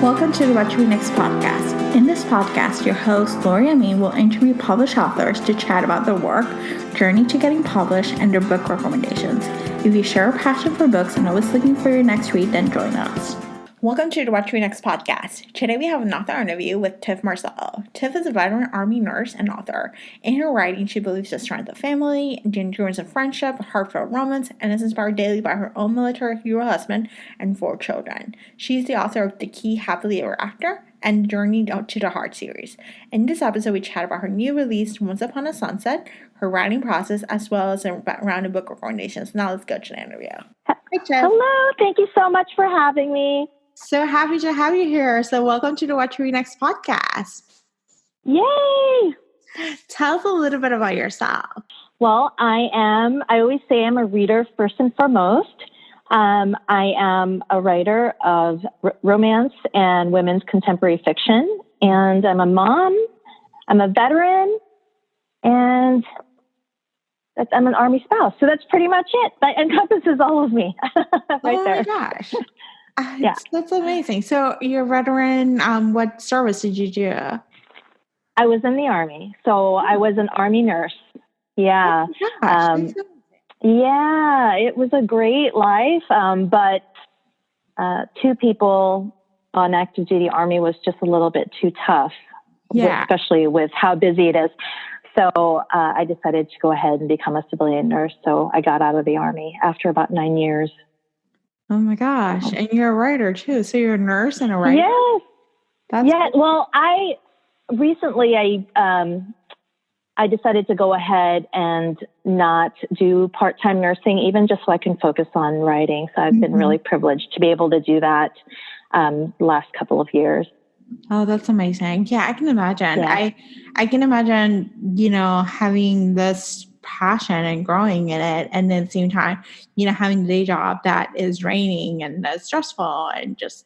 Welcome to the What to Read Next podcast. In this podcast, your host, Lori Amin, will interview published authors to chat about their work, journey to getting published, and their book recommendations. If you share a passion for books and always looking for your next read, then join us. Welcome to the What to Read Next podcast. Today we have an author interview with Tif Marcelo. Tif is a veteran Army nurse and author. In her writing, she believes the strength of family, the endurance of friendship, heartfelt romance, and is inspired daily by her own military hero husband and 4 children. She is the author of The Key Happily Ever After and Journey to the Heart series. In this episode, we chat about her new release, Once Upon a Sunset, her writing process, as well as a round of book recommendations. Now let's go to the interview. Hi, Tif. Hello. Thank you so much for having me. So happy to have you here. So welcome to the What to Read Next podcast. Yay! Tell us a little bit about yourself. Well, I always say I'm a reader first and foremost. I am a writer of romance and women's contemporary fiction. And I'm a mom. I'm a veteran. And I'm an Army spouse. So that's pretty much it. That encompasses all of me right there. Oh my gosh. That's amazing. So you're a veteran. What service did you do? I was in the Army. So I was an Army nurse. Yeah. Oh my gosh, yeah, it was a great life. But 2 people on active duty Army was just a little bit too tough. Yeah. Especially with how busy it is. So I decided to go ahead and become a civilian nurse. So I got out of the Army after about 9 years. Oh my gosh. And you're a writer too. So you're a nurse and a writer? Yes. That's yeah. cool. Well, I decided to go ahead and not do part-time nursing, even just so I can focus on writing. So I've been really privileged to be able to do that the last couple of years. Oh, that's amazing. Yeah, I can imagine. Yeah. I can imagine, having this passion and growing in it, and then at the same time, having a day job that is draining and that's stressful and just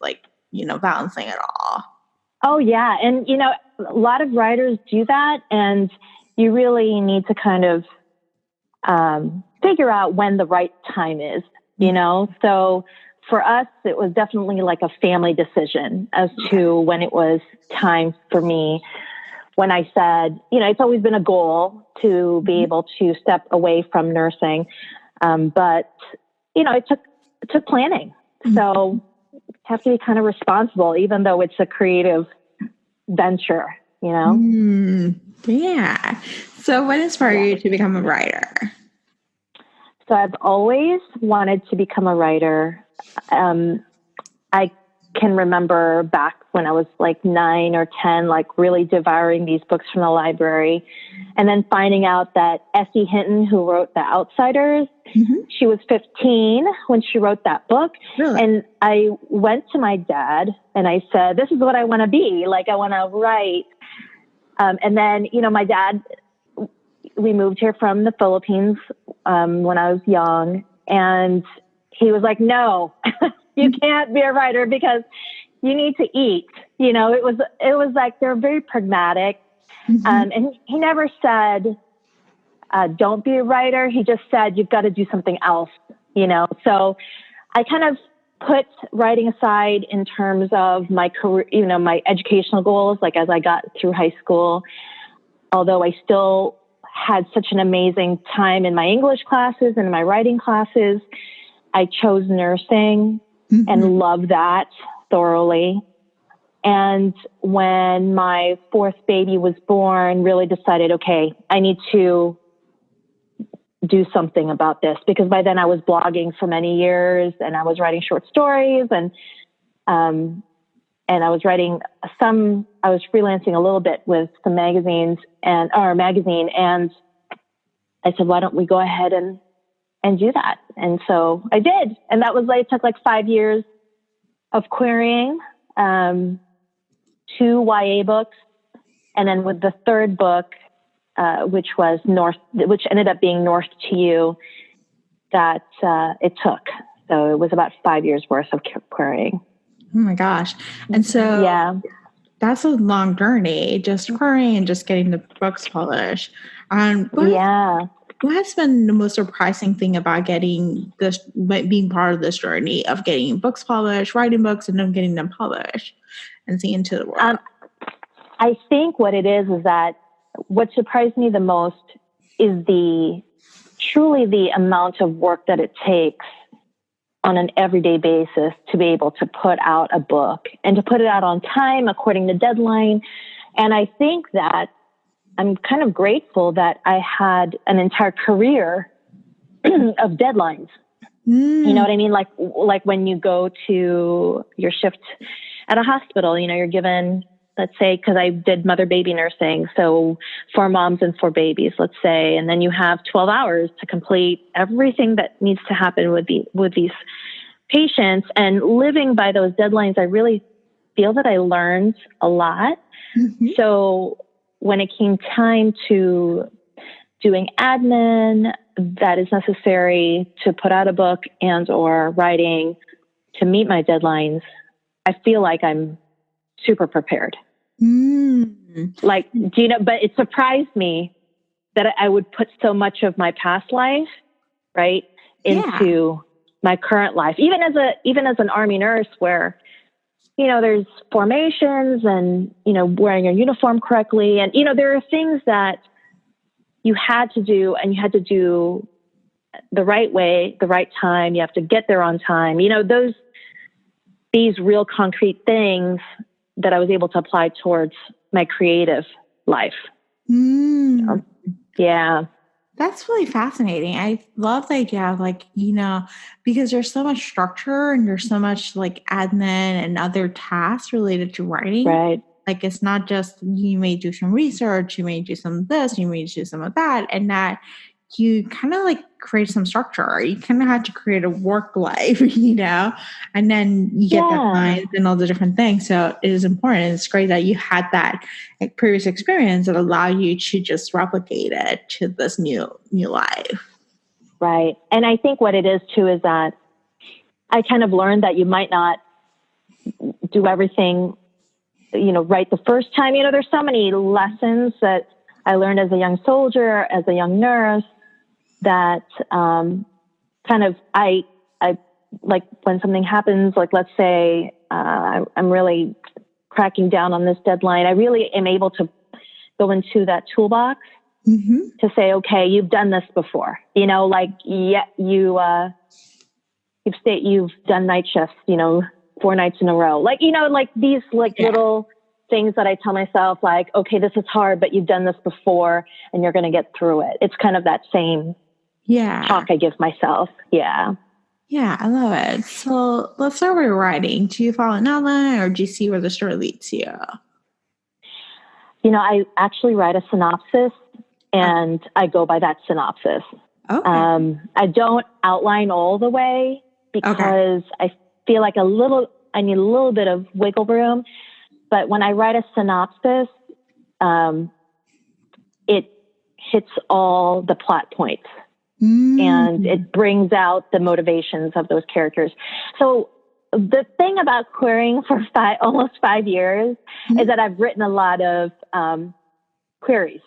balancing it all. Oh yeah. And, a lot of writers do that, and you really need to kind of figure out when the right time is, So for us, it was definitely like a family decision as to when it was time for me. When I said, it's always been a goal to be able to step away from nursing. But, it took planning. So you have to be kind of responsible, even though it's a creative venture, Yeah. So what inspired you to become a writer? So I've always wanted to become a writer. I can remember back when I was like 9 or 10, really devouring these books from the library, and then finding out that S.E. Hinton, who wrote The Outsiders, she was 15 when she wrote that book. Really? And I went to my dad and I said, this is what I want to be. I want to write. And then, my dad, we moved here from the Philippines when I was young, and he was like, no, you can't be a writer because you need to eat. It was like, they're very pragmatic. And he never said, don't be a writer. He just said, you've got to do something else, So I kind of put writing aside in terms of my career, my educational goals, as I got through high school, although I still had such an amazing time in my English classes and in my writing classes. I chose nursing and loved that thoroughly. And when my 4th baby was born, really decided, okay, I need to do something about this, because by then I was blogging for many years and I was writing short stories and I was writing I was freelancing a little bit with some magazine, and I said, why don't we go ahead and do that? And so I did. And that was it took 5 years of querying, 2 YA books. And then with the 3rd book, which ended up being North to You, that it took. So it was about 5 years worth of querying. Oh my gosh. And so that's a long journey, just querying and just getting the books published. what has been the most surprising thing about getting this, being part of this journey of getting books published, writing books, and then getting them published and seeing into the world? I think what it is that what surprised me the most is truly the amount of work that it takes on an everyday basis to be able to put out a book and to put it out on time according to deadline. And I think that I'm kind of grateful that I had an entire career of deadlines. You know what I mean? Like when you go to your shift at a hospital, you're given, let's say, because I did mother-baby nursing, so 4 moms and 4 babies, let's say, and then you have 12 hours to complete everything that needs to happen with these patients. And living by those deadlines, I really feel that I learned a lot. Mm-hmm. So when it came time to doing admin that is necessary to put out a book and or writing to meet my deadlines, I feel like I'm super prepared. But it surprised me that I would put so much of my past life, right, into my current life, even as an Army nurse where, there's formations and, wearing your uniform correctly. And, there are things that you had to do, and you had to do the right way, the right time. You have to get there on time. These real concrete things that I was able to apply towards my creative life. Yeah. That's really fascinating. I love the idea of because there's so much structure and there's so much admin and other tasks related to writing. Right. It's not just you may do some research, you may do some of this, you may do some of that, and that you kind of create some structure. You kind of have to create a work life, and then you get deadlines and all the different things. So it is important. It's great that you had that previous experience that allow you to just replicate it to this new life. Right. And I think what it is too is that I kind of learned that you might not do everything, right the first time. There's so many lessons that I learned as a young soldier, as a young nurse, that I like when something happens, let's say I'm really cracking down on this deadline, I really am able to go into that toolbox to say, okay, you've done this before, you've done night shifts, 4 nights in a row, these little things that I tell myself, okay, this is hard, but you've done this before and you're going to get through it. It's kind of that same talk I give myself. Yeah. Yeah, I love it. So let's start with writing. Do you follow an outline or do you see where the story leads you? I actually write a synopsis and I go by that synopsis. Okay. I don't outline all the way because I feel like I need a little bit of wiggle room. But when I write a synopsis, it hits all the plot points and it brings out the motivations of those characters. So the thing about querying for almost 5 years is that I've written a lot of queries.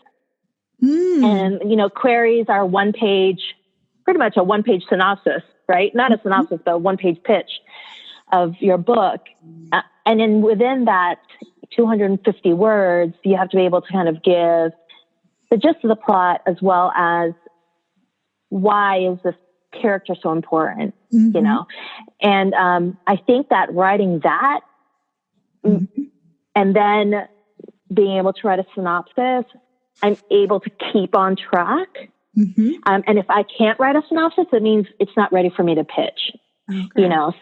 And, queries are pretty much a one-page synopsis, right? Not a synopsis, but a one-page pitch of your book. And then within that 250 words, you have to be able to kind of give the gist of the plot as well as why is this character so important, And I think that writing that and then being able to write a synopsis, I'm able to keep on track. And if I can't write a synopsis, it means it's not ready for me to pitch,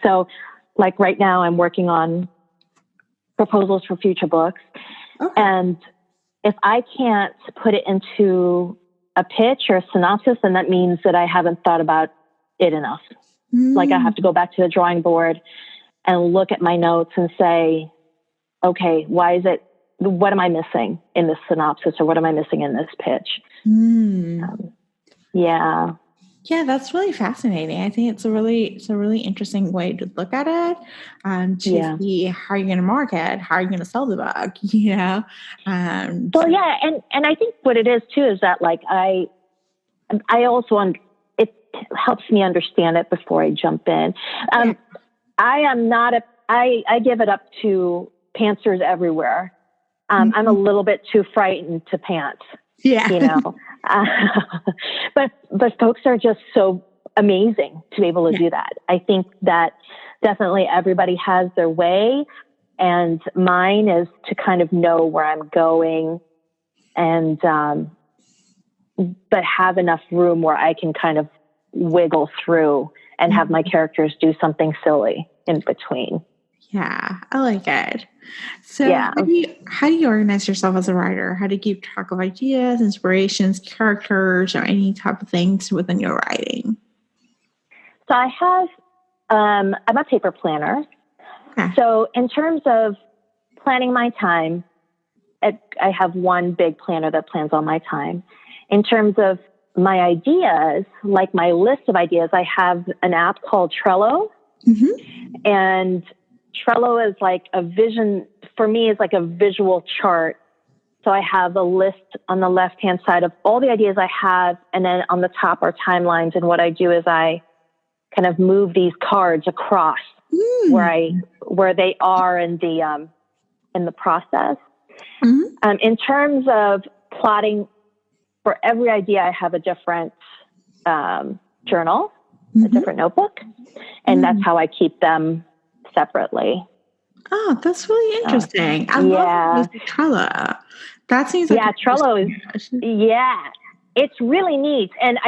So right now I'm working on proposals for future books. Okay. And if I can't put it into a pitch or a synopsis, then that means that I haven't thought about it enough. I have to go back to the drawing board and look at my notes and say, okay, what am I missing in this synopsis or what am I missing in this pitch? Yeah. Yeah, that's really fascinating. I think it's a really interesting way to look at it, to see how you're going to market, how you're going to sell the book, Well, yeah, and I think what it is too is that I I also, it helps me understand it before I jump in. I am not I give it up to pantsers everywhere. I'm a little bit too frightened to pants, you know, but folks are just so amazing to be able to do that. I think that definitely everybody has their way, and mine is to kind of know where I'm going and, but have enough room where I can kind of wiggle through and have my characters do something silly in between. Yeah, I like it. So how do you organize yourself as a writer? How do you keep track of ideas, inspirations, characters, or any type of things within your writing? So I have, I'm a paper planner. Okay. So in terms of planning my time, I have one big planner that plans all my time. In terms of my ideas, like my list of ideas, I have an app called Trello. And Trello is like a vision, for me, is like a visual chart. So I have a list on the left-hand side of all the ideas I have, and then on the top are timelines. And what I do is I kind of move these cards across where they are in the process. In terms of plotting, for every idea, I have a different journal, a different notebook, and that's how I keep them separately. Oh, that's really interesting. I love Trello. That seems like Trello is it's really neat. And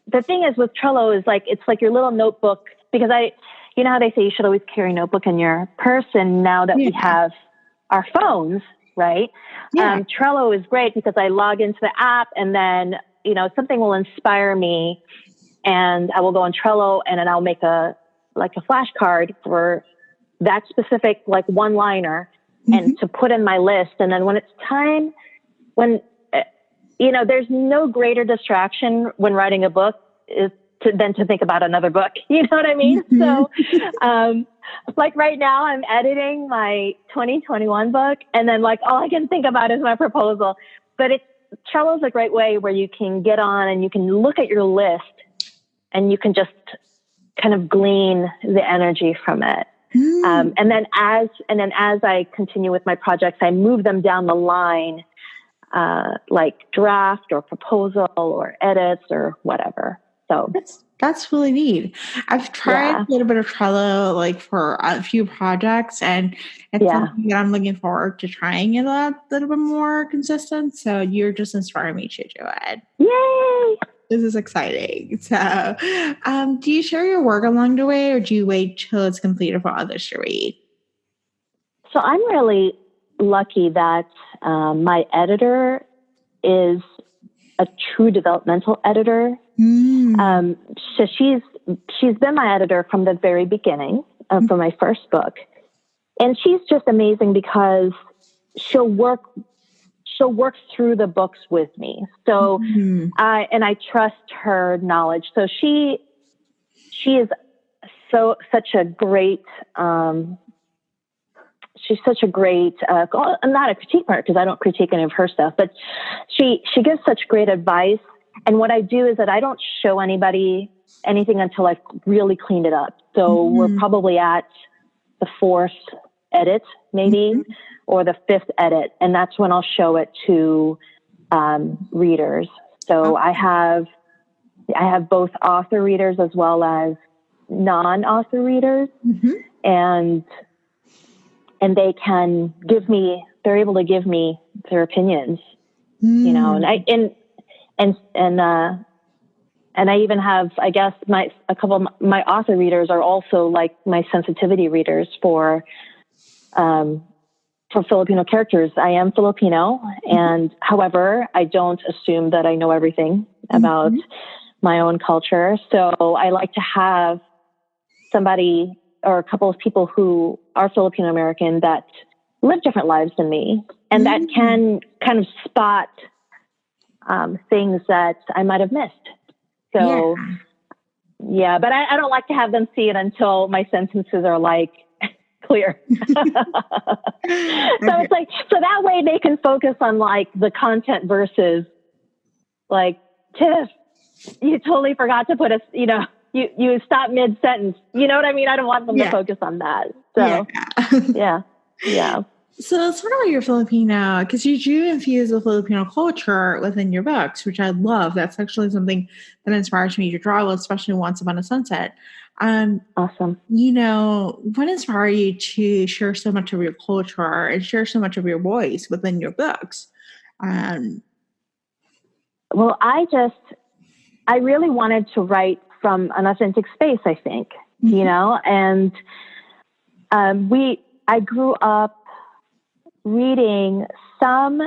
the thing is with Trello is like, it's like your little notebook, because you know how they say you should always carry a notebook in your purse, and now that we have our phones, right? Trello is great because I log into the app, and then, you know, something will inspire me, and I will go on Trello, and then I'll make a flashcard for that specific, like, one-liner and to put in my list. And then when it's time, you know, there's no greater distraction when writing a book than to think about another book. You know what I mean? So, like right now I'm editing my 2021 book, and then like all I can think about is my proposal. But Trello is a great way where you can get on and you can look at your list and you can just kind of glean the energy from it. And then as I continue with my projects, I move them down the line, like draft or proposal or edits or whatever. So that's really neat. I've tried a little bit of Trello, like for a few projects, and it's something that I'm looking forward to trying it a little bit more consistent. So you're just inspiring me to do it. Yay! This is exciting. So, do you share your work along the way, or do you wait till it's completed for others to read? So I'm really lucky that my editor is a true developmental editor. So she's been my editor from the very beginning, for my first book, and she's just amazing because she'll work through the books with me. So I trust her knowledge. So she is such a great, she's such a great, I'm not a critique partner because I don't critique any of her stuff, but she gives such great advice. And what I do is that I don't show anybody anything until I've really cleaned it up. So we're probably at the 4th edit, maybe, or the 5th edit. And that's when I'll show it to readers. So I have both author readers as well as non-author readers. And they can they're able to give me their opinions, you know, and I even have, I guess, a couple of my author readers are also like my sensitivity readers for Filipino characters. I am Filipino, and however, I don't assume that I know everything about my own culture. So I like to have somebody or a couple of people who are Filipino American that live different lives than me, and that can kind of spot things that I might have missed. So, but I don't like to have them see it until my sentences are like clear. It's like, so that way they can focus on like the content versus like, Tif, you totally forgot to put you stop mid-sentence. You know what I mean? I don't want them to focus on that. So, yeah. So let's talk about your Filipino, because you do infuse the Filipino culture within your books, which I love. That's actually something that inspires me to draw, especially Once Upon a Sunset. Awesome. What inspired you to share so much of your culture and share so much of your voice within your books? Well, I really wanted to write from an authentic space, I think, and I grew up reading some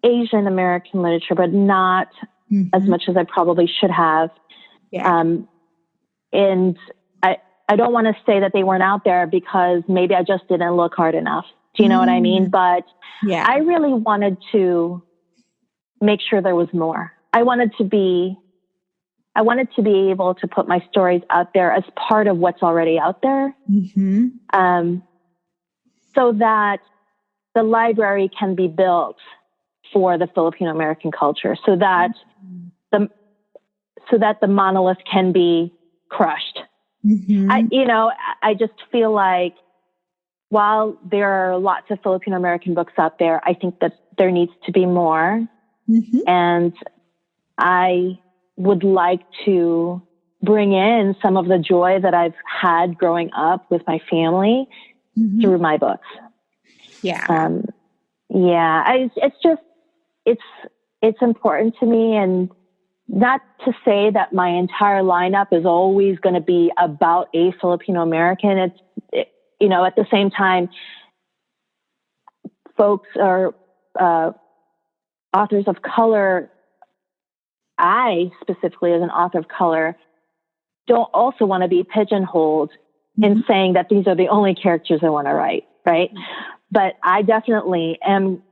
Asian American literature, but not as much as I probably should have. Yeah. And I don't want to say that they weren't out there, because maybe I just didn't look hard enough. Do you know what I mean? But I really wanted to make sure there was more. I wanted to be able to put my stories out there as part of what's already out there. So that the library can be built for the Filipino American culture, so that the monolith can be crushed. I just feel like, while there are lots of Filipino American books out there, I think that there needs to be more. And I would like to bring in some of the joy that I've had growing up with my family through my books. It's important to me, and not to say that my entire lineup is always going to be about a Filipino American. At the same time, folks are authors of color. I specifically, as an author of color, don't also want to be pigeonholed in saying that these are the only characters I want to write, right? But I definitely am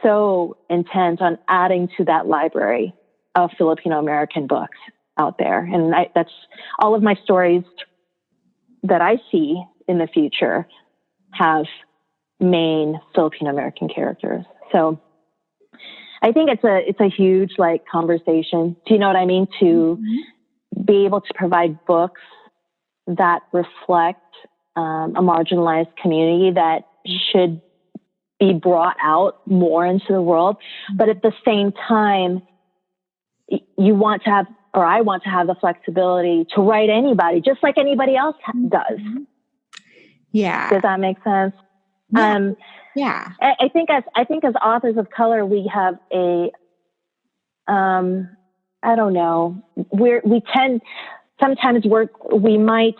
so intent on adding to that library of Filipino American books out there. And that's all of my stories that I see in the future have main Filipino American characters. So I think it's a huge conversation. Do you know what I mean? To be able to provide books that reflect a marginalized community that should be brought out more into the world. But at the same time, you want to have, or I want to have, the flexibility to write anybody, just like anybody else does. Yeah. Does that make sense? Yeah. I think as authors of color, we have I don't know, we might,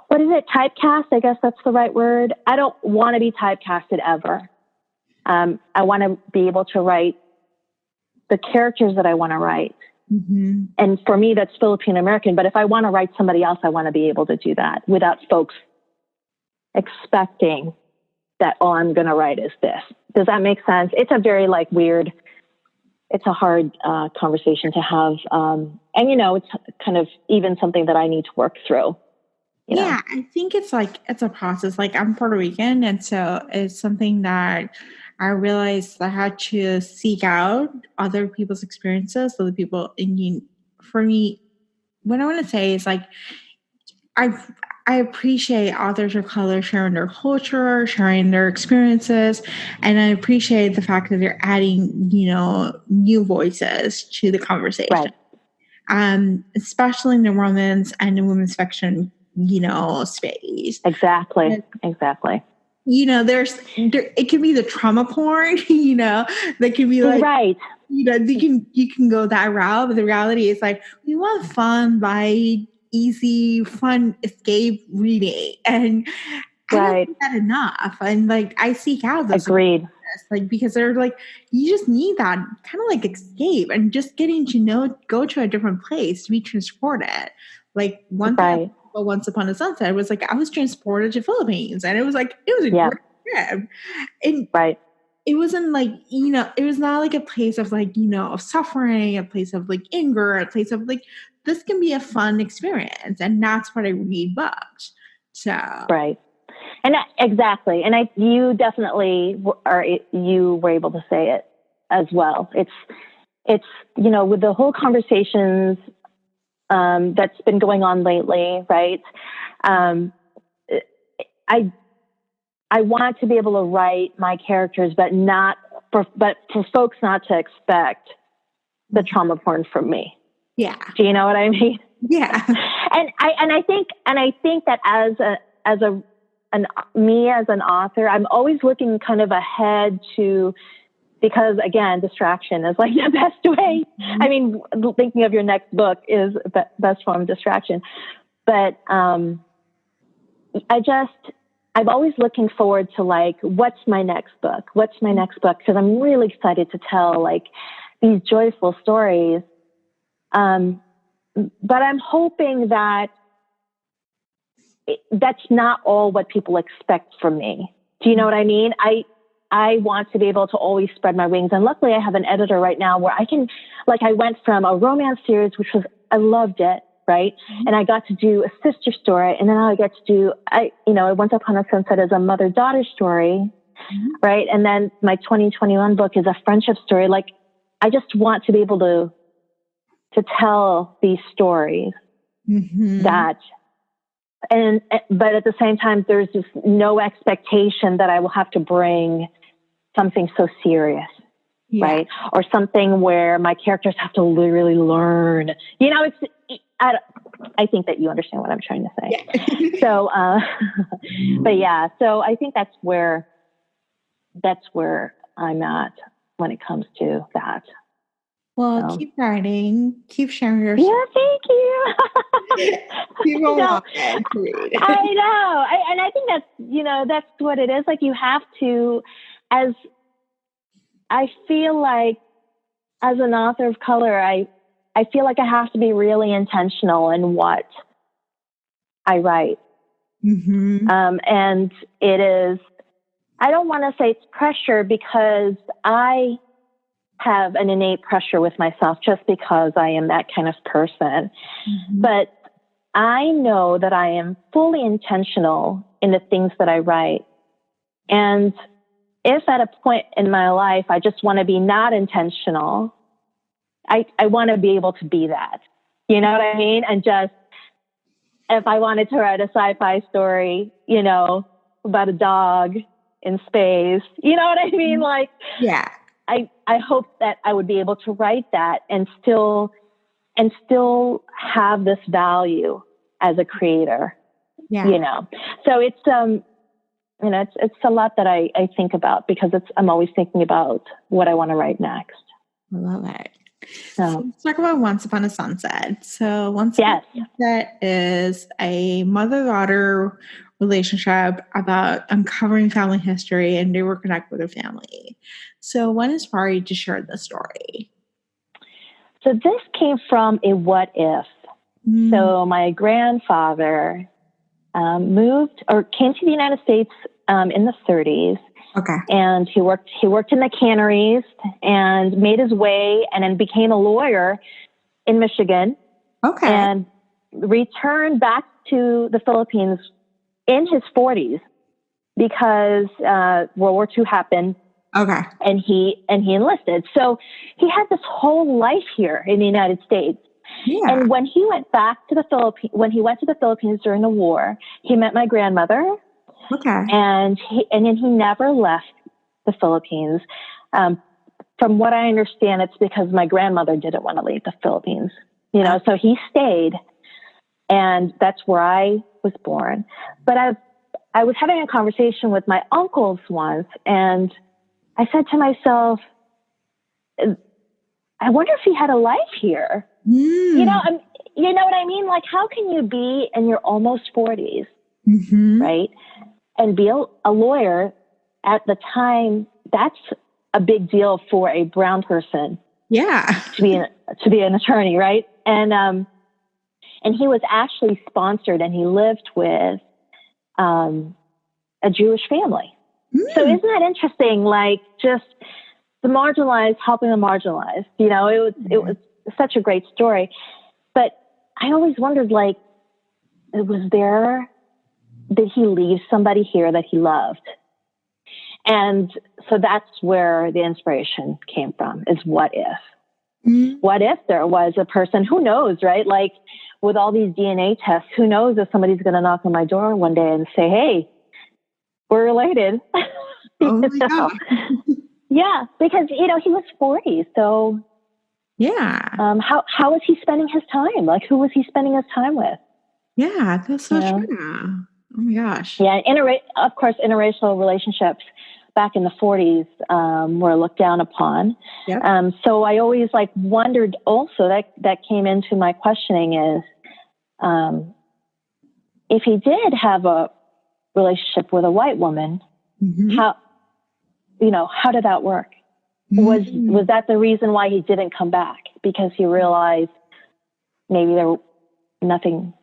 what is it? Typecast? I guess that's the right word. I don't want to be typecasted ever. I want to be able to write the characters that I want to write. And for me, that's Filipino American. But if I want to write somebody else, I want to be able to do that without folks expecting that, I'm going to write is this. Does that make sense? It's a very weird, it's a hard conversation to have. And, it's kind of even something that I need to work through. Yeah, I think it's a process. I'm Puerto Rican, and so it's something that I realized I had to seek out other people's experiences. So the people, for me, what I want to say is I appreciate authors of color sharing their culture, sharing their experiences, and I appreciate the fact that they're adding, new voices to the conversation. Right. Especially in the romance and the women's fiction, space. Exactly. It can be the trauma porn, that can be right. You can go that route, but the reality is we want fun, light, easy, fun escape reading, and I don't think that enough. And I seek out those. Agreed. Because they're you just need that kind of escape and just getting to go to a different place to be transported. One thing Once Upon a Sunset was I was transported to Philippines, and it was a great trip. And it wasn't it was not a place of of suffering, a place of anger, a place of this can be a fun experience, and that's what I read books. So and exactly, and you definitely you were able to say it as well. it's, you know, with the whole conversations that's been going on lately, right? I want to be able to write my characters, but for folks not to expect the trauma porn from me. Yeah. Do you know what I mean? Yeah. And I think that as an author, I'm always looking kind of ahead to, because again, distraction is like the best way. Mm-hmm. I mean, thinking of your next book is the best form of distraction. But I'm always looking forward to like, what's my next book? What's my next book? Because I'm really excited to tell like these joyful stories. But I'm hoping that that's not all what people expect from me. Do you know what I mean? I want to be able to always spread my wings. And luckily I have an editor right now where I can, like, I went from a romance series, I loved it. Right. Mm-hmm. And I got to do a sister story. And then I get to do, Once Upon a Sunset as a mother-daughter story. Mm-hmm. Right. And then my 2021 book is a friendship story. Like, I just want to be able to tell these stories mm-hmm. but at the same time, there's just no expectation that I will have to bring something so serious. Yeah. Right. Or something where my characters have to literally learn, I think that you understand what I'm trying to say. Yeah. So, but yeah, so I think that's where I'm at when it comes to that. Well, keep writing, keep sharing your story. Yeah, thank you. People want to read. I know. And I think that's what it is. Like, you have to, I feel like as an author of color, I feel like I have to be really intentional in what I write. Mm-hmm. And it is, I don't want to say it's pressure, because I have an innate pressure with myself just because I am that kind of person. Mm-hmm. But I know that I am fully intentional in the things that I write. And if at a point in my life, I just want to be not intentional, I want to be able to be that. You know what I mean? And just, if I wanted to write a sci-fi story, about a dog in space, you know what I mean? Like, yeah. I hope that I would be able to write that and still have this value as a creator. Yeah. So it's, it's a lot that I think about, because I'm always thinking about what I want to write next. I love it. So let's talk about Once Upon a Sunset. So Once Upon a Sunset is a mother-daughter relationship about uncovering family history and they reconnect with their family. So what inspired you to share this story? So this came from a what if. Mm. So my grandfather came to the United States in the 30s. Okay. And he worked in the canneries and made his way, and then became a lawyer in Michigan. Okay. And returned back to the Philippines in his 40s because World War II happened. Okay. And he enlisted. So he had this whole life here in the United States. Yeah. And when he went to the Philippines during the war, he met my grandmother. Okay. And then he never left the Philippines. From what I understand, it's because my grandmother didn't want to leave the Philippines. So he stayed, and that's where I was born. But I was having a conversation with my uncles once, and I said to myself, I wonder if he had a life here. Mm. You know what I mean? Like, how can you be in your almost 40s, mm-hmm. right? And be a lawyer at the time? That's a big deal for a brown person. Yeah. to be an attorney, right? And he was actually sponsored, and he lived with a Jewish family. Mm. So isn't that interesting? Like, just the marginalized helping the marginalized. It was such a great story. But I always wondered, like, did he leave somebody here that he loved? And so that's where the inspiration came from, is what if. What if there was a person, who knows, right? Like with all these DNA tests, who knows if somebody's going to knock on my door one day and say, hey, we're related. Oh my God. Yeah, because, he was 40. So Yeah. how was he spending his time? Like, who was he spending his time with? Yeah, that's so true. Oh my gosh. Yeah, of course, interracial relationships back in the 40s were looked down upon. Yep. So I always wondered also, that came into my questioning is, if he did have a relationship with a white woman, how did that work? Was that the reason why he didn't come back? Because he realized maybe nothing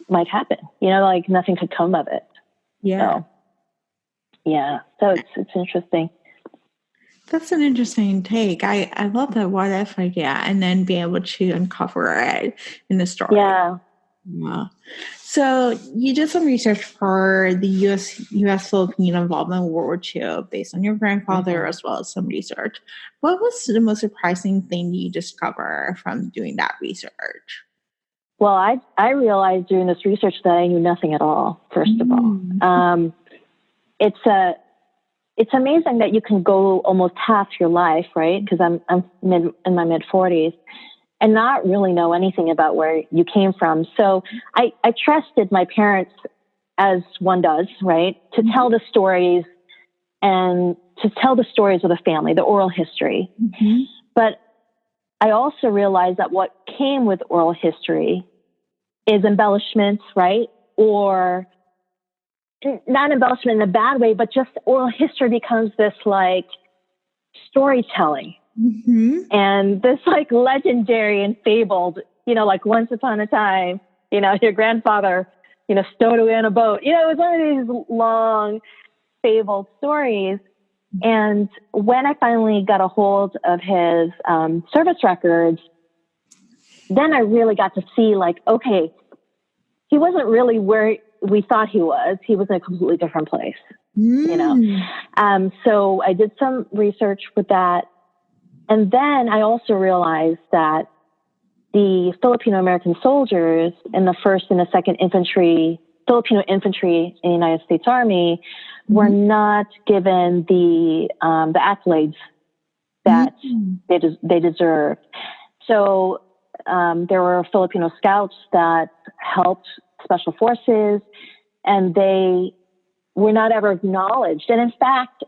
might happen, nothing could come of it. Yeah. So it's interesting. That's an interesting take. I love that what if idea, and then be able to uncover it in the story. Yeah. So you did some research for the U.S. Philippine involvement in World War II based on your grandfather, as well as some research. What was the most surprising thing you discovered from doing that research? Well, I realized during this research that I knew nothing at all, first of all. It's amazing that you can go almost half your life, right? Because I'm in my mid-40s, and not really know anything about where you came from. So I trusted my parents, as one does, right, to tell the stories and to tell the stories of the family, the oral history. But I also realized that what came with oral history is embellishments, right? Or not embellishment in a bad way, but just oral history becomes this storytelling. And this legendary and fabled, once upon a time, your grandfather, stowed away on a boat. It was one of these long fabled stories. And when I finally got a hold of his service records, then I really got to see okay, he wasn't really where we thought he was. He was in a completely different place, So I did some research with that. And then I also realized that the Filipino-American soldiers in the 1st and the 2nd Filipino infantry in the United States Army were not given the accolades that they deserved. So there were Filipino scouts that helped Special Forces, and they were not ever acknowledged. And in fact,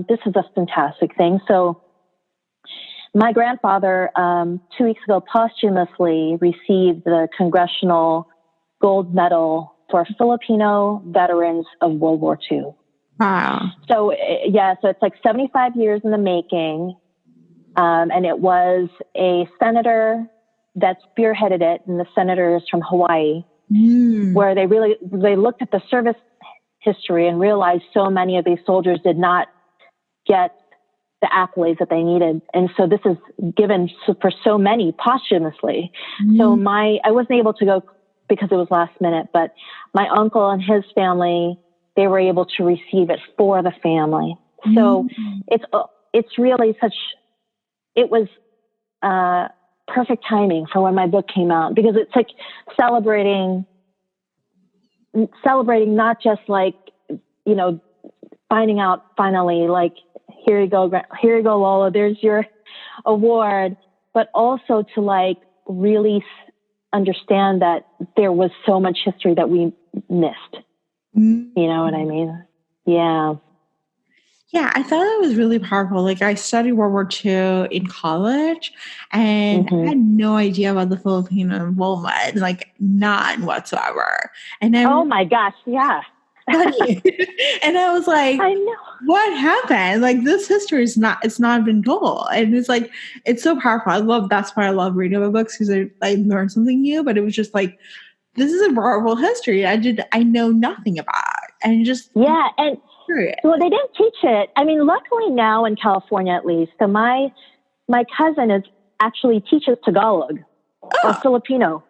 this is a fantastic thing. So my grandfather, 2 weeks ago, posthumously received the Congressional Gold Medal for Filipino veterans of World War II. Wow. So, so it's 75 years in the making. And it was a senator that spearheaded it, and the senator is from Hawaii, where they looked at the service history and realized so many of these soldiers did not get the accolades that they needed. And so this is given for so many posthumously. So I wasn't able to go because it was last minute, but my uncle and his family, they were able to receive it for the family. So it's really it was perfect timing for when my book came out, because it's celebrating not just finding out finally, here you go, Lola, there's your award, but also to really understand that there was so much history that we missed. You know what I mean? Yeah. Yeah, I thought it was really powerful. I studied World War II in college, and I had no idea about the Filipino involvement, none whatsoever. And oh my gosh, yeah. And I was like, I know. What happened? This history it's not been told. And it's so powerful. That's why I love reading about books, because I learned something new, but it was just this is a powerful history I know nothing about. And just and well, they didn't teach it. I mean, luckily now in California, at least, so my cousin actually teaches Tagalog or Filipino.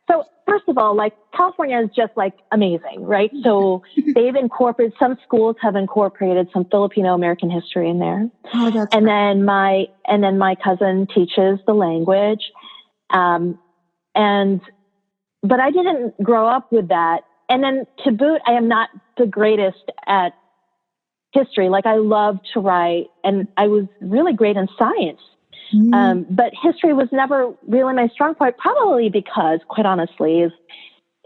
So first of all, like California is just like amazing, right? So they've incorporated, some schools have incorporated some Filipino American history in there. Oh, that's and right. then my cousin teaches the language. But I didn't grow up with that. And then to boot, I am not the greatest at history. Like I love to write, and I was really great in science. But history was never really my strong point, probably because, quite honestly,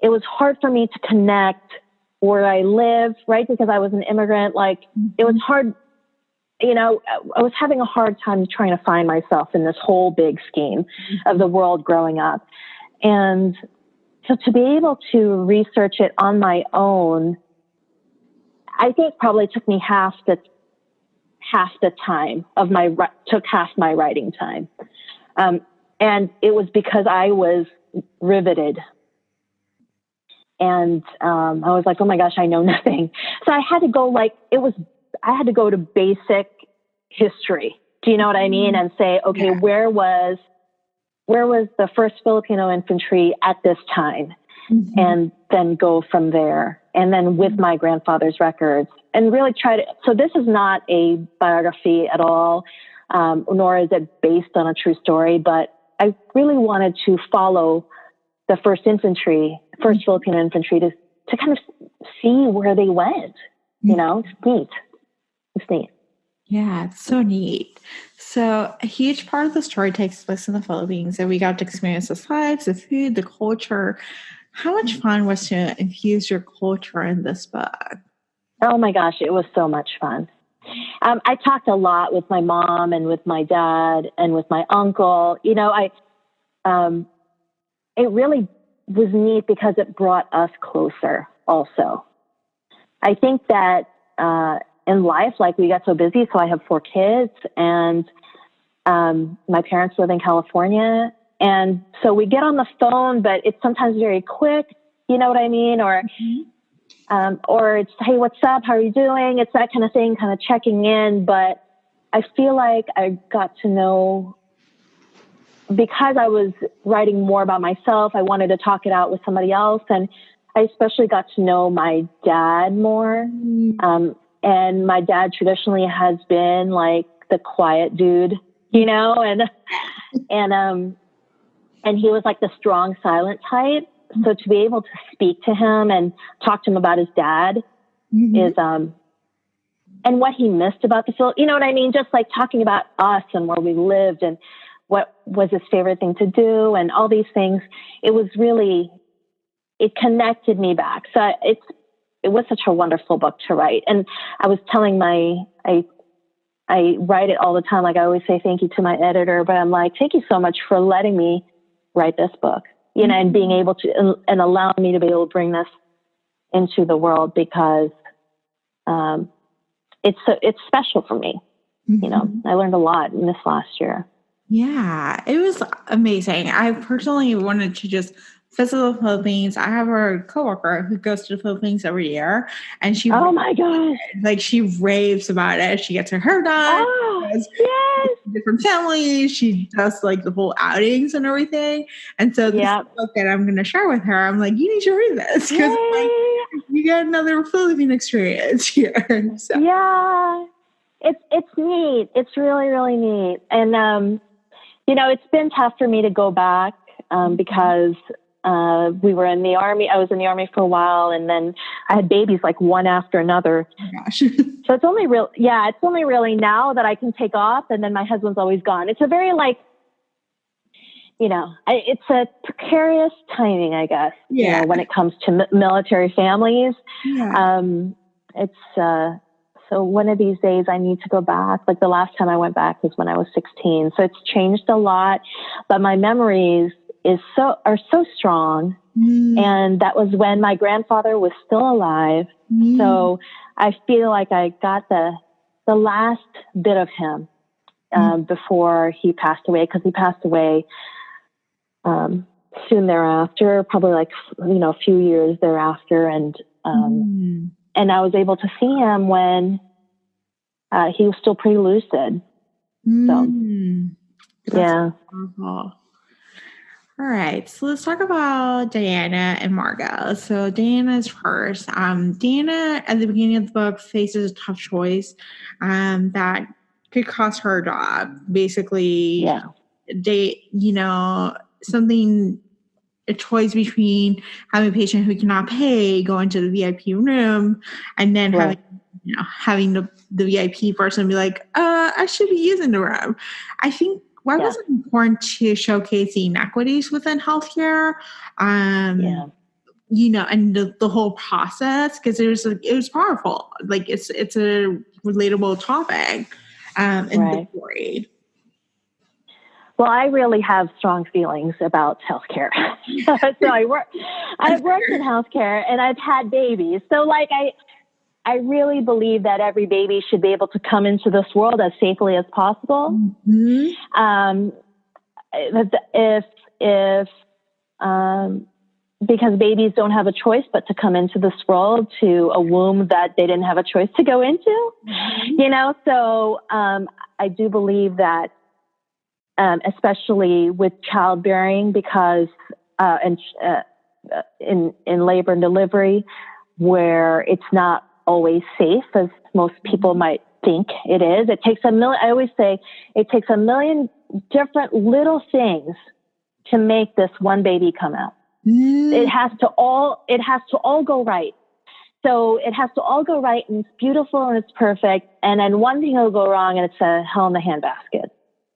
it was hard for me to connect where I lived, right? Because I was an immigrant. Like it was hard, you know, I was having a hard time trying to find myself in this whole big scheme of the world growing up. And so to be able to research it on my own, I think probably took me half the time of took half my writing time. And it was because I was riveted. And I was like, oh my gosh, I know nothing. So I had to go I had to go to basic history. Do you know what I mean? And say, okay, where was the first Filipino infantry at this time? And then go from there. And then with my grandfather's records and really so this is not a biography at all, nor is it based on a true story, but I really wanted to follow the first Filipino infantry to kind of see where they went. You know, it's neat. Yeah, it's so neat. So a huge part of the story takes place in the Philippines, and we got to experience the lives, the food, the culture. How much fun was to infuse your culture in this book? Oh my gosh, it was so much fun. I talked a lot with my mom and with my dad and with my uncle. You know, it really was neat because it brought us closer also. I think that in life, like we got so busy, so I have 4 kids and my parents live in California. And so we get on the phone, but it's sometimes very quick, you know what I mean? Or it's, hey, what's up? How are you doing? It's that kind of thing, kind of checking in. But I feel like I got to know, because I was writing more about myself, I wanted to talk it out with somebody else. And I especially got to know my dad more. And my dad traditionally has been like the quiet dude, you know, and he was like the strong, silent type. So to be able to speak to him and talk to him about his dad is, and what he missed about the film, you know what I mean? Just like talking about us and where we lived and what was his favorite thing to do and all these things. It was really, it connected me back. So it was such a wonderful book to write. And I was telling I write it all the time. Like I always say thank you to my editor, but I'm like, thank you so much for letting me write this book, you know, and being able to, and allowing me to be able to bring this into the world, because it's special for me. You know, I learned a lot in this last year. Yeah, it was amazing. I personally wanted to just visit the Philippines. I have a coworker who goes to the Philippines every year, and oh my gosh, like she raves about it. She gets her hair done. Yes. Different families. She does like the whole outings and everything. And so this book that I'm going to share with her, I'm like, you need to read this because like, you get another Philippine experience here. So. Yeah, it's neat. It's really, really neat. And you know, it's been tough for me to go back because we were in the Army. I was in the Army for a while, and then I had babies like one after another. Oh my gosh. So it's only really now that I can take off, and then my husband's always gone. It's a very like, you know, it's a precarious timing, I guess. Yeah. You know, when it comes to military families. Yeah. So one of these days I need to go back. Like the last time I went back was when I was 16. So it's changed a lot, but my memories are so strong. And that was when my grandfather was still alive. So I feel like I got the last bit of him before he passed away, because he passed away soon thereafter, probably like, you know, a few years thereafter. And I was able to see him when he was still pretty lucid. So, That's yeah. wonderful. All right, so let's talk about Diana and Margot. So Diana's first. Diana, at the beginning of the book, faces a tough choice that could cost her job. Basically, Yeah. Something, a choice between having a patient who cannot pay go into the VIP room, and then Right. having the VIP person be like, I should be using the room. I think why was it important to showcase the inequities within healthcare? Yeah. And the whole process, because it was powerful. Like it's a relatable topic in the story. Well, I really have strong feelings about healthcare. So I've worked in healthcare and I've had babies. So like I really believe that every baby should be able to come into this world as safely as possible. Mm-hmm. Because babies don't have a choice but to come into this world to a womb that they didn't have a choice to go into, So I do believe that, especially with childbearing, because in labor and delivery, where it's not always safe as most people might think it is. It takes I always say it takes a million different little things to make this one baby come out. It has to all go right. So it has to all go right, and it's beautiful and it's perfect. And then one thing will go wrong and it's a hell in the handbasket.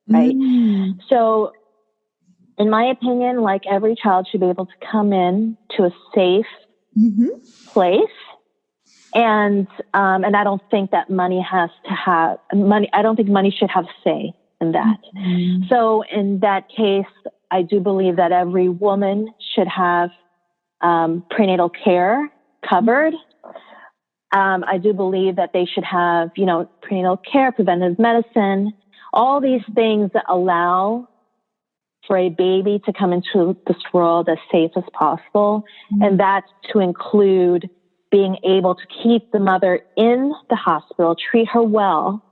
Right. So in my opinion, like every child should be able to come in to a safe place. And I don't think that money has to have money. I don't think money should have say in that. So in that case, I do believe that every woman should have prenatal care covered. I do believe that they should have, prenatal care, preventive medicine, all these things that allow for a baby to come into this world as safe as possible. And that's to include being able to keep the mother in the hospital, treat her well,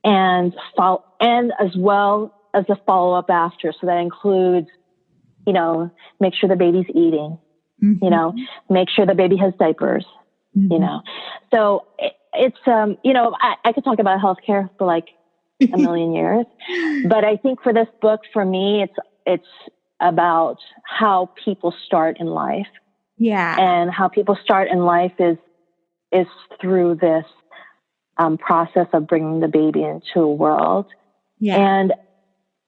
and as well as the follow-up after. So that includes, make sure the baby's eating, make sure the baby has diapers, So it's, I could talk about healthcare for like a million years, but I think for this book, for me, it's about how people start in life. Yeah. And how people start in life is through this process of bringing the baby into a world. Yeah. And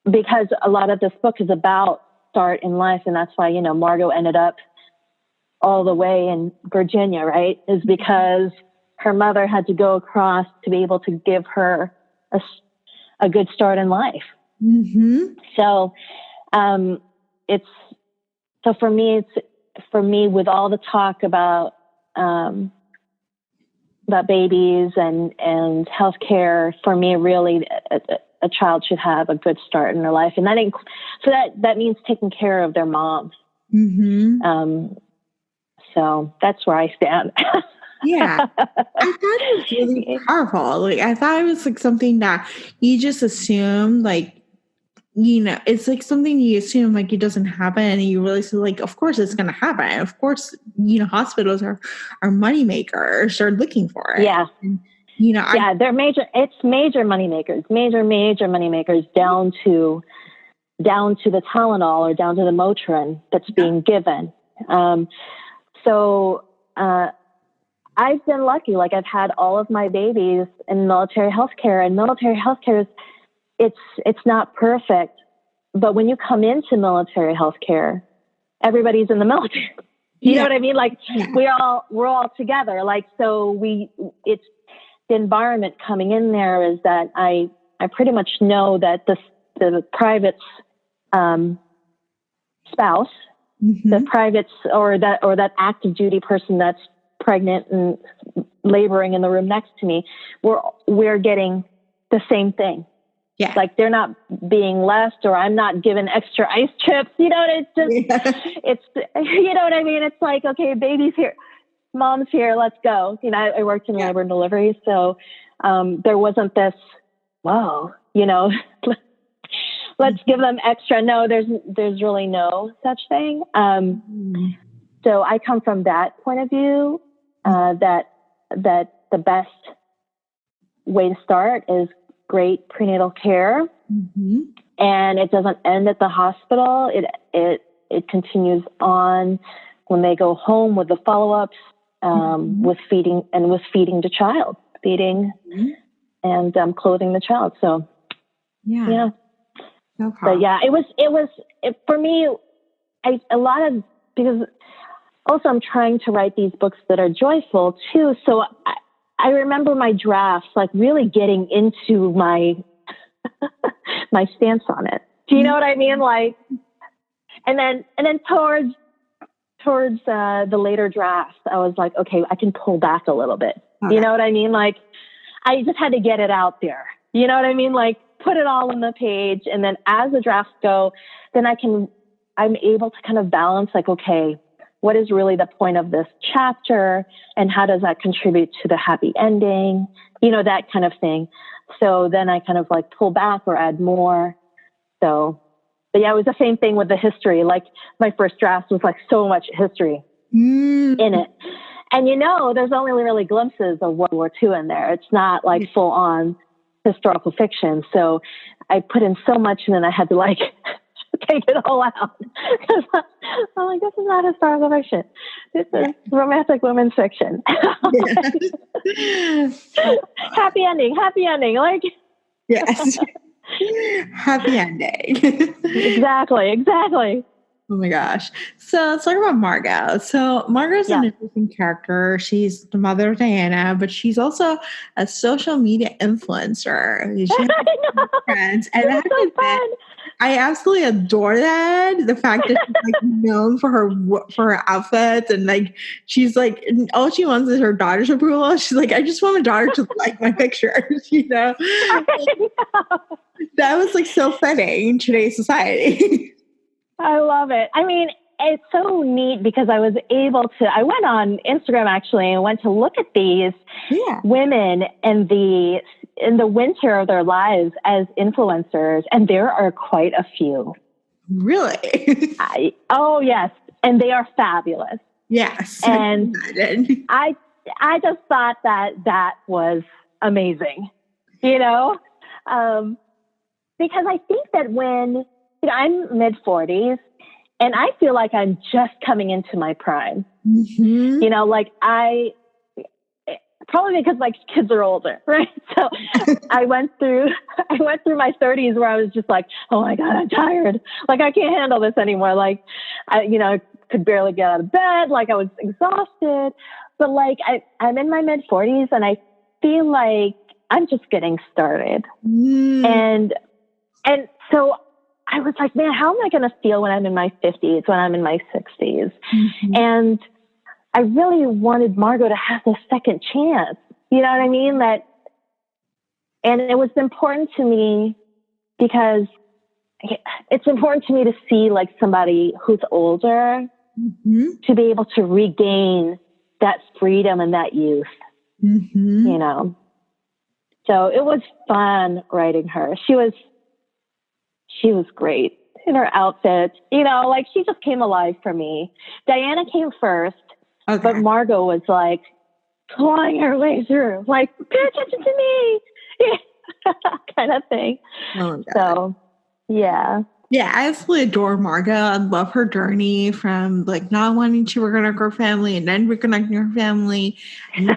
because a lot of this book is about start in life, and that's why, Margot ended up all the way in Virginia, right? Is because her mother had to go across to be able to give her a good start in life. So, for me, with all the talk about babies and healthcare, for me, really, a child should have a good start in their life, and that means taking care of their mom. So that's where I stand. Yeah, I thought it was really powerful. Like I thought it was like something that you just assume, like. It's like something you assume like it doesn't happen, and you really say like, of course it's going to happen. Of course, hospitals are money makers. They're looking for it. Yeah. And, they're major. It's major money makers, major money makers down to the Tylenol or down to the Motrin that's being given. So I've been lucky. Like I've had all of my babies in military healthcare, and military healthcare is, it's not perfect, but when you come into military healthcare, everybody's in the military. You know what I mean? Like we're all together. Like, so it's the environment coming in there is that I pretty much know that the private's, spouse, the private's, or that active duty person that's pregnant and laboring in the room next to me, we're getting the same thing. Yeah. Like they're not being left, or I'm not given extra ice chips. It's just, it's, you know what I mean? It's like, okay, baby's here, mom's here, let's go. I worked in labor and delivery. So, there wasn't this, whoa, let's give them extra. No, there's really no such thing. So I come from that point of view, that the best way to start is great prenatal care. And it doesn't end at the hospital. It continues on when they go home with the follow-ups, with feeding the child, and clothing the child. So yeah. No problem. But yeah, it for me, because also I'm trying to write these books that are joyful too. So I remember my drafts, like really getting into my my stance on it. Do you know what I mean? Like, and then towards the later drafts, I was like, okay, I can pull back a little bit. Okay. You know what I mean? Like, I just had to get it out there. You know what I mean? Like, put it all on the page, and then as the drafts go, then I'm able to kind of balance, like, okay, what is really the point of this chapter, and how does that contribute to the happy ending? You know, that kind of thing. So then I kind of like pull back or add more. So, but yeah, it was the same thing with the history. Like, my first draft was like so much history in it. And there's only really glimpses of World War II in there. It's not like full on historical fiction. So I put in so much, and then I had to like take it all out. Because I'm like, this is not historical fiction. This is romantic women's fiction. Happy ending. Like, yes. Happy ending. Exactly. Oh my gosh. So let's talk about Margot. So Margot's an interesting character. She's the mother of Diana, but she's also a social media influencer. She has friends. And I absolutely adore that. The fact that she's like known for her outfits, and like she's like, all she wants is her daughter's approval. She's like, I just want my daughter to like my pictures, That was like so fitting in today's society. I love it. I mean, it's so neat because I went on Instagram actually and went to look at these women in the winter of their lives as influencers. And there are quite a few. Really? Oh yes. And they are fabulous. Yes. And I just thought that was amazing, because I think that when, I'm mid 40s, and I feel like I'm just coming into my prime. Like probably because my kids are older, right? So I went through my 30s where I was just like, oh my God, I'm tired. Like, I can't handle this anymore. Like, I could barely get out of bed. Like, I was exhausted. But like, I'm in my mid 40s, and I feel like I'm just getting started. And so I was like, man, how am I going to feel when I'm in my 50s, when I'm in my 60s? And I really wanted Margot to have this second chance. You know what I mean? And it was important to me because it's important to me to see like somebody who's older to be able to regain that freedom and that youth, So it was fun writing her. She was great in her outfit. Like, she just came alive for me. Diana came first, but Margot was like clawing her way through, like, pay attention to me, kind of thing. Oh, so, yeah. Yeah, I absolutely adore Margot. I love her journey from like not wanting to reconnect her family and then reconnecting her family and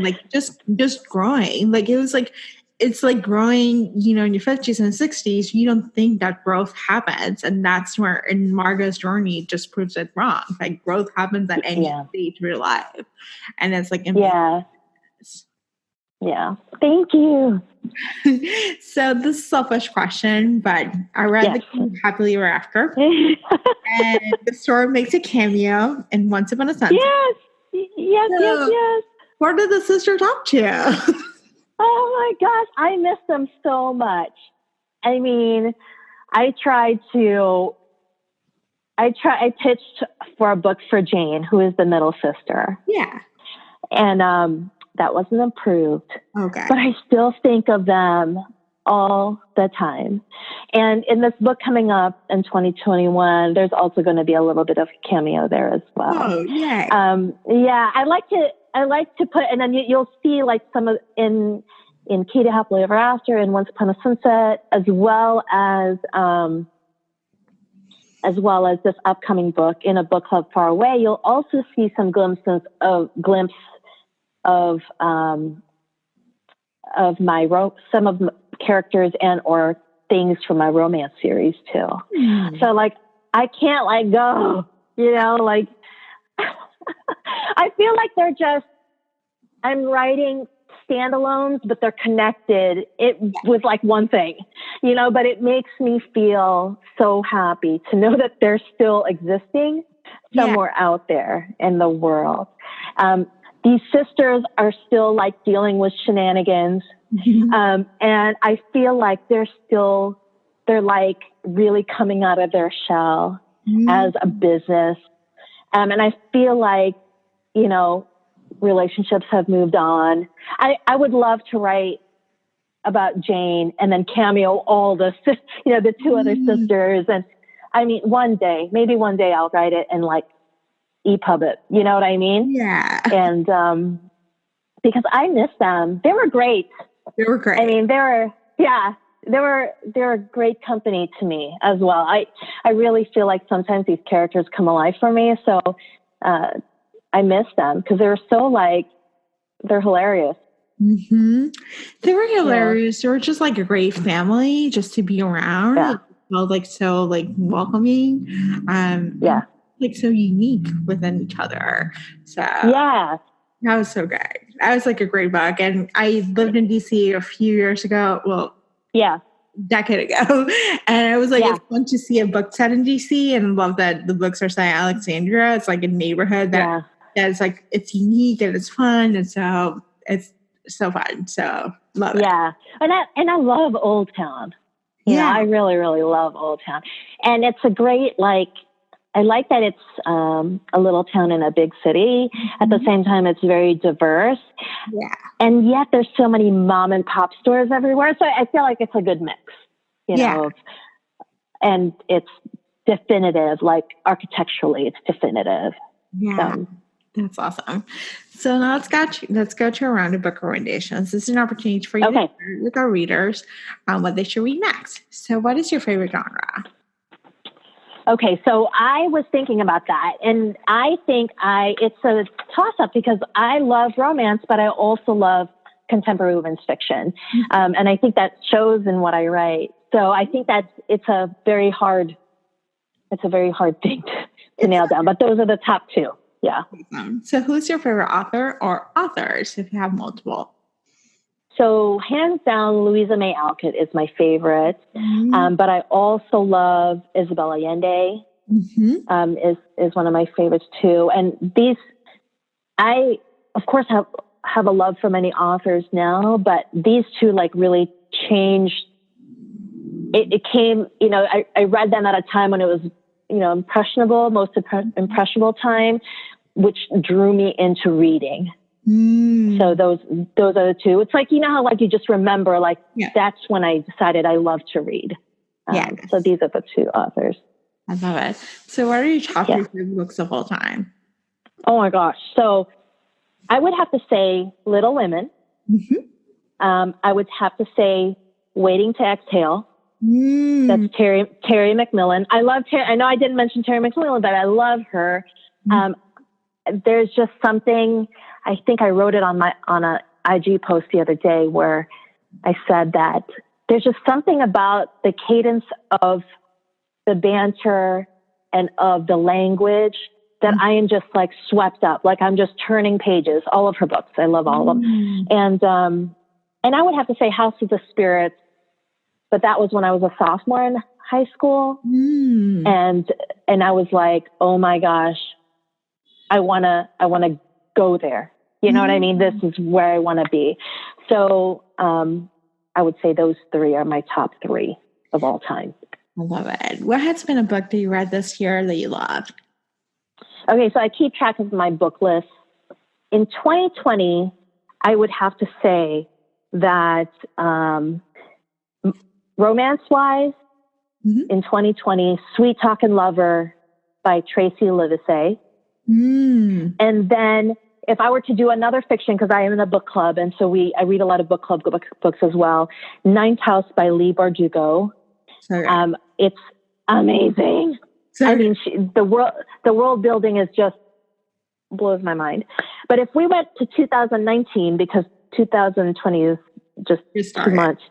like just growing. Like, it was like, it's like growing, in your 50s and 60s, you don't think that growth happens. And that's where in Margot's journey just proves it wrong. Like, growth happens at any stage of your life. And it's like, yeah. Thank you. So this is a selfish question, but I read the Happily Ever After. And the story makes a cameo in Once Upon a Sunset. Yes. What did the sisters up to? Oh my gosh, I miss them so much. I mean, I pitched for a book for Jane, who is the middle sister. Yeah. And that wasn't approved. Okay. But I still think of them all the time. And in this book coming up in 2021, there's also going to be a little bit of cameo there as well. Oh, yay. Yeah, I like to put, and then you'll see like some of in Key to Happily Ever After and Once Upon a Sunset, as well as this upcoming book, In a Book Club Far Away. You'll also see some glimpses of some of my characters and or things from my romance series too. So like, I can't let go, like I feel like I'm writing standalones, but they're connected with like one thing, but it makes me feel so happy to know that they're still existing somewhere out there in the world. These sisters are still like dealing with shenanigans. And I feel like they're like really coming out of their shell as a business. And I feel like, relationships have moved on. I would love to write about Jane and then cameo all the two other sisters. And I mean, maybe one day I'll write it and like EPUB it. You know what I mean? Yeah. And, because I miss them. They were great. They were great. I mean, they were great company to me as well. I really feel like sometimes these characters come alive for me. So, I miss them because they're hilarious. Mm-hmm. They were hilarious. They were just like a great family just to be around. Yeah. It felt like so like welcoming. Like so unique within each other. So yeah, that was so great. That was like a great book. And I lived in DC a few years ago. Well, decade ago. And I was like, it's fun to see a book set in DC, and love that the books are set in Alexandria. It's like a neighborhood that's like, it's unique and it's fun. And so it's so fun. So love it. Yeah. And I love Old Town. You know, I really, really love Old Town. And it's a great, I like that it's a little town in a big city. At the same time, it's very diverse. Yeah. And yet there's so many mom and pop stores everywhere. So I feel like it's a good mix, you know, and it's definitive, like architecturally, it's definitive. Yeah. That's awesome. So now let's go to a round of book recommendations. This is an opportunity for you to share with our readers what they should read next. So what is your favorite genre? Okay, so I was thinking about that, and I think it's a toss-up because I love romance, but I also love contemporary women's fiction, and I think that shows in what I write. So I think that it's a very hard thing to nail down, but those are the top two. Yeah. So who's your favorite author or authors if you have multiple? So hands down, Louisa May Alcott is my favorite. But I also love Isabel Allende, is one of my favorites too. And I of course have a love for many authors now, but these two really changed. It came, I read them at a time when it was, most impressionable time, which drew me into reading. So those are the two. It's like, how you just remember, that's when I decided I love to read. So these are the two authors. I love it. So what are your top three favorite books of all time? Oh my gosh. So I would have to say Little Women. I would have to say Waiting to Exhale. That's Terry McMillan. I love Terry. I know I didn't mention Terry McMillan, but I love her. There's just something, I think I wrote it on a IG post the other day where I said that there's just something about the cadence of the banter and of the language that I am just swept up. I'm just turning pages, all of her books. I love all of them. And I would have to say House of the Spirits, but that was when I was a sophomore in high school. And I was like, oh my gosh, I want to go there. You know what I mean? This is where I want to be. So, I would say those three are my top three of all time. I love it. What has been a book that you read this year that you loved? Okay. So I keep track of my book list. In 2020, I would have to say that, Romance-wise, in 2020, Sweet Talkin' Lover by Tracy Livesey. And then if I were to do another fiction, because I am in a book club, and so I read a lot of book club books as well. Ninth House by Leigh Bardugo. It's amazing. I mean, the world building is just blows my mind. But if we went to 2019, because 2020 is just too much.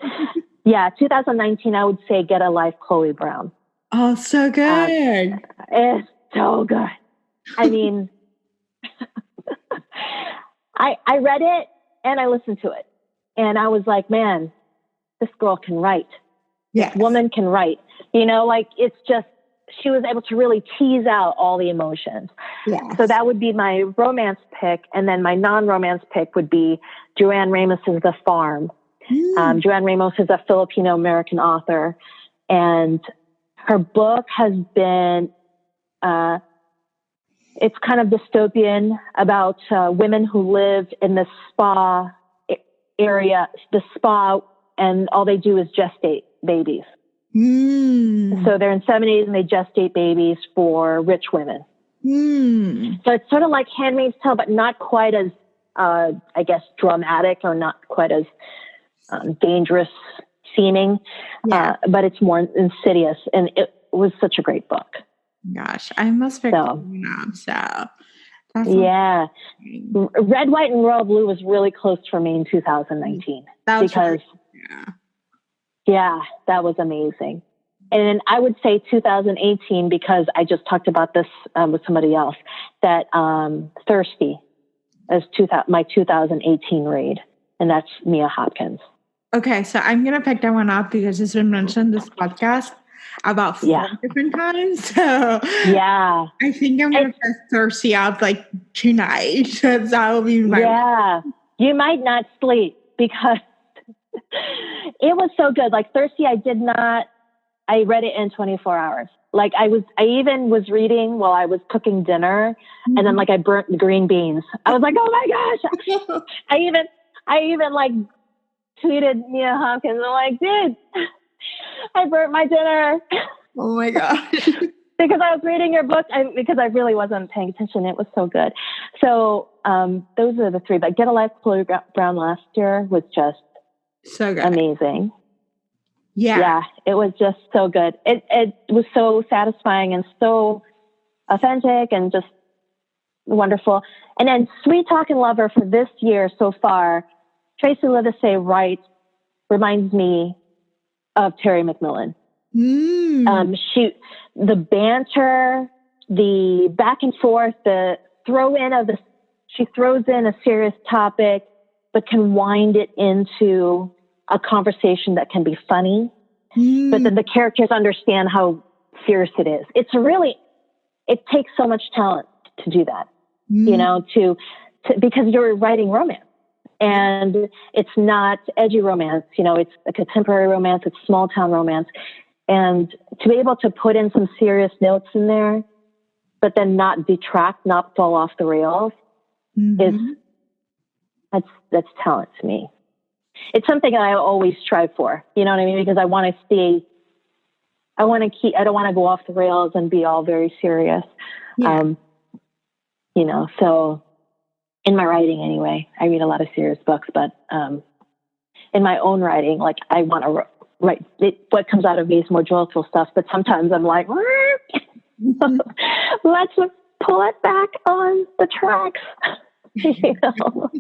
Yeah, 2019, I would say Get a Life, Chloe Brown. Oh, so good. It's so good. I mean, I read it and I listened to it. And I was like, man, this girl can write. Yes. This woman can write. You know, like it's just, she was able to really tease out all the emotions. Yes. So that would be my romance pick. And then my non-romance pick would be Joanne Ramos's The Farm. Joanne Ramos is a Filipino-American author. And her book has been, it's kind of dystopian about women who live in the spa area, the spa, and all they do is gestate babies. So they're in 70s and they gestate babies for rich women. So it's sort of like Handmaid's Tale, but not quite as, I guess, dramatic or not quite as dangerous seeming, but it's more insidious. And it was such a great book. Gosh, I must pick one up. So yeah, Red, White, and Royal Blue was really close for me in 2019 because that was amazing. And I would say 2018 because I just talked about this with somebody else that Thirsty is my 2018 read, and that's Mia Hopkins. Okay, so I'm gonna pick that one up because it's been mentioned this podcast about 4 different times. So I think I'm gonna pick Thirsty up like tonight. So that will be my You might not sleep because it was so good. Like Thirsty, I read it in 24 hours. Like I even was reading while I was cooking dinner, and then like I burnt the green beans. I was like, oh my gosh! I even like tweeted Mia Hopkins. I'm like, dude, I burnt my dinner. Oh my gosh. Because I was reading your book because I really wasn't paying attention. It was so good. So those are the three. But Get a Life, Chloe Brown last year was just so good. Amazing. Yeah, it was just so good. It was so satisfying and so authentic and just wonderful. And then Sweet Talkin' Lover for this year so far, Tracy Livesey reminds me of Terry McMillan. The banter, the back and forth, the she throws in a serious topic, but can wind it into a conversation that can be funny, but then the characters understand how serious it is. It takes so much talent to do that, you know, because you're writing romance. And it's not edgy romance, you know, it's a contemporary romance, it's small town romance. And to be able to put in some serious notes in there, but then not detract, not fall off the rails, that's talent to me. It's something that I always strive for, you know what I mean? Because I don't want to go off the rails and be all very serious. You know, so in my writing anyway, I read a lot of serious books, but in my own writing, like I want to write what comes out of me is more joyful stuff, but sometimes I'm like, let's pull it back on the tracks. You know?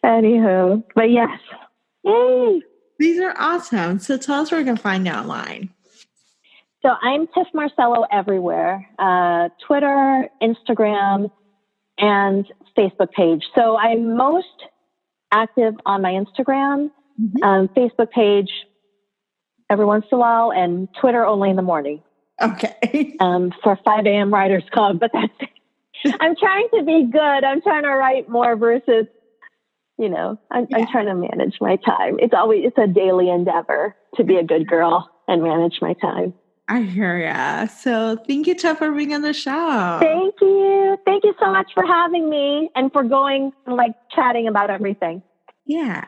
Anywho, but yes. Yay. These are awesome. So tell us where we can find you online. So I'm Tif Marcelo everywhere. Twitter, Instagram, and Facebook page. So I'm most active on my Instagram, Facebook page every once in a while, and Twitter only in the morning. Okay. For 5 a.m. Writers Club, but that's it. I'm trying to be good. I'm trying to write more versus, you know, I'm trying to manage my time. It's a daily endeavor to be a good girl and manage my time. I hear ya. So thank you, Tif, for being on the show. Thank you. Thank you so much for having me and for chatting about everything. Yeah.